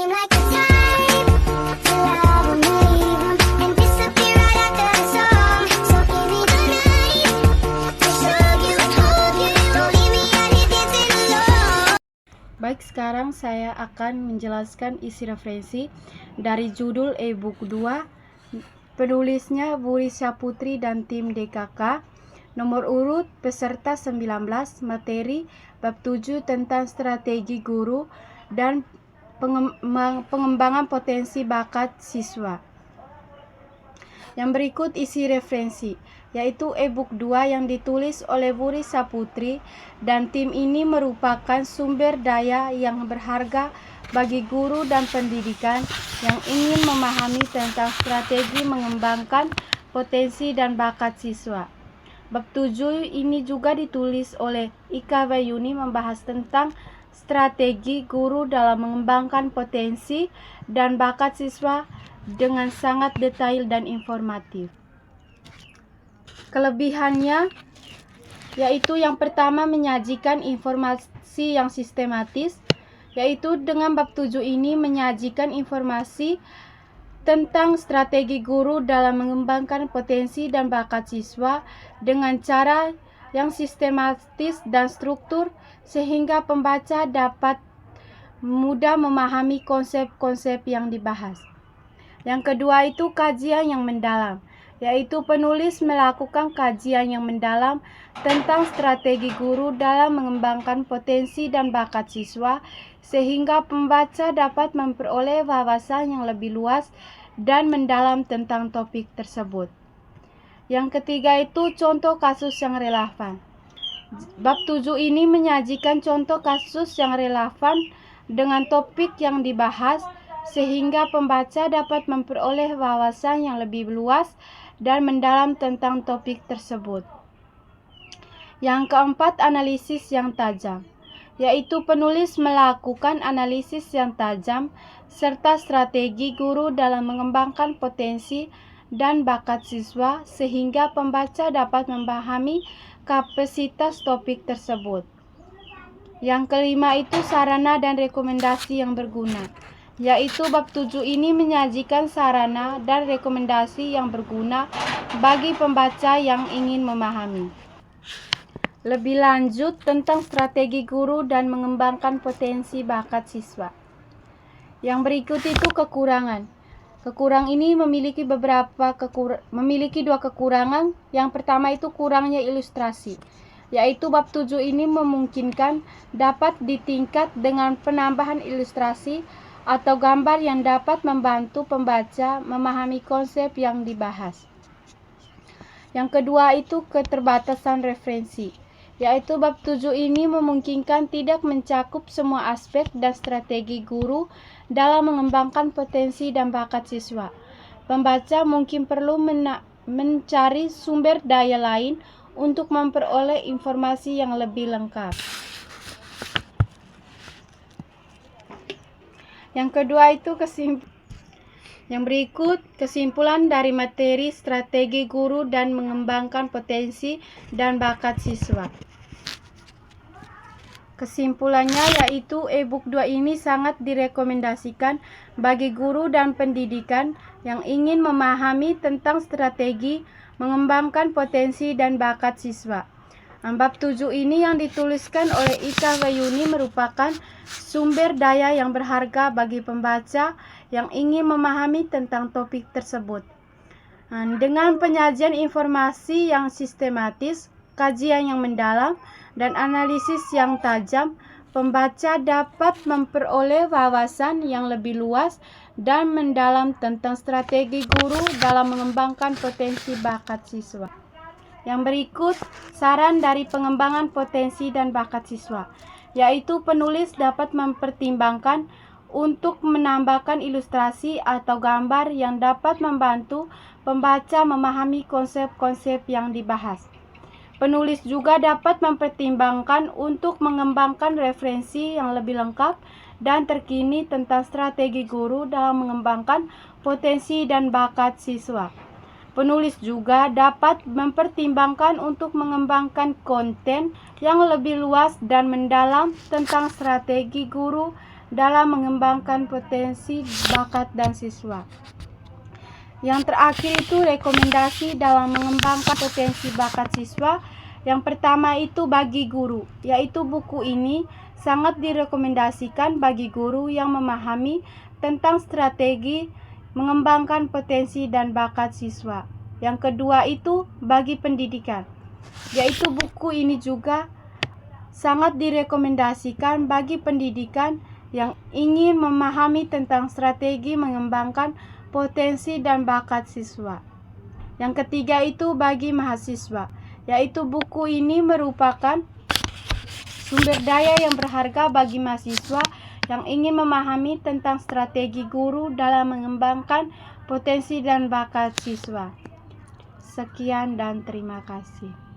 seem like the type to love 'em, leave 'em, and disappear right after the song. So give me the night to show you, hold you, don't leave me out here dancing alone. Baik, sekarang saya akan menjelaskan isi referensi dari judul e-book 2. Penulisnya Buri Syaputri dan tim DKK. Nomor urut peserta 19. Materi bab 7 tentang strategi guru dan pengembangan potensi bakat siswa. Yang berikut isi referensi, yaitu e-book 2 yang ditulis oleh Buri Syaputri dan tim ini merupakan sumber daya yang berharga bagi guru dan pendidikan yang ingin memahami tentang strategi mengembangkan potensi dan bakat siswa. Bab 7 ini juga ditulis oleh Ika Wayuni membahas tentang strategi guru dalam mengembangkan potensi dan bakat siswa dengan sangat detail dan informatif. Kelebihannya yaitu yang pertama menyajikan informasi yang sistematis, yaitu dengan bab 7 ini menyajikan informasi tentang strategi guru dalam mengembangkan potensi dan bakat siswa dengan cara yang sistematis dan struktur sehingga pembaca dapat mudah memahami konsep-konsep yang dibahas. Yang kedua itu kajian yang mendalam, yaitu penulis melakukan kajian yang mendalam tentang strategi guru dalam mengembangkan potensi dan bakat siswa sehingga pembaca dapat memperoleh wawasan yang lebih luas dan mendalam tentang topik tersebut. Yang ketiga itu contoh kasus yang relevan. Bab 7 ini menyajikan contoh kasus yang relevan dengan topik yang dibahas sehingga pembaca dapat memperoleh wawasan yang lebih luas dan mendalam tentang topik tersebut. Yang keempat, analisis yang tajam, yaitu penulis melakukan analisis yang tajam serta strategi guru dalam mengembangkan potensi dan bakat siswa sehingga pembaca dapat memahami kapasitas topik tersebut. Yang kelima itu sarana dan rekomendasi yang berguna, yaitu bab 7 ini menyajikan sarana dan rekomendasi yang berguna bagi pembaca yang ingin memahami lebih lanjut tentang strategi guru dan mengembangkan potensi bakat siswa. Yang berikut itu kekurangan. Kekurangan ini memiliki dua kekurangan. Yang pertama itu kurangnya ilustrasi, yaitu bab 7 ini memungkinkan dapat ditingkat dengan penambahan ilustrasi atau gambar yang dapat membantu pembaca memahami konsep yang dibahas. Yang kedua itu keterbatasan referensi, yaitu bab 7 ini memungkinkan tidak mencakup semua aspek dan strategi guru dalam mengembangkan potensi dan bakat siswa. Pembaca mungkin perlu mencari sumber daya lain untuk memperoleh informasi yang lebih lengkap. Yang kedua itu Yang berikut kesimpulan dari materi strategi guru dan mengembangkan potensi dan bakat siswa. Kesimpulannya yaitu e-book 2 ini sangat direkomendasikan bagi guru dan pendidikan yang ingin memahami tentang strategi mengembangkan potensi dan bakat siswa. Bab 7 ini yang dituliskan oleh Ika Wayuni merupakan sumber daya yang berharga bagi pembaca yang ingin memahami tentang topik tersebut. Dengan penyajian informasi yang sistematis, kajian yang mendalam, dan analisis yang tajam, pembaca dapat memperoleh wawasan yang lebih luas dan mendalam tentang strategi guru dalam mengembangkan potensi bakat siswa. Yang berikut saran dari pengembangan potensi dan bakat siswa, yaitu penulis dapat mempertimbangkan untuk menambahkan ilustrasi atau gambar yang dapat membantu pembaca memahami konsep-konsep yang dibahas. Penulis juga dapat mempertimbangkan untuk mengembangkan referensi yang lebih lengkap dan terkini tentang strategi guru dalam mengembangkan potensi dan bakat siswa. Penulis juga dapat mempertimbangkan untuk mengembangkan konten yang lebih luas dan mendalam tentang strategi guru dalam mengembangkan potensi bakat dan siswa. Yang terakhir itu rekomendasi dalam mengembangkan potensi bakat siswa. Yang pertama itu bagi guru, yaitu buku ini sangat direkomendasikan bagi guru yang memahami tentang strategi mengembangkan potensi dan bakat siswa. Yang kedua itu bagi pendidikan, yaitu buku ini juga sangat direkomendasikan bagi pendidikan yang ingin memahami tentang strategi mengembangkan potensi dan bakat siswa. Yang ketiga itu bagi mahasiswa, yaitu buku ini merupakan sumber daya yang berharga bagi mahasiswa yang ingin memahami tentang strategi guru dalam mengembangkan potensi dan bakat siswa. Sekian dan terima kasih.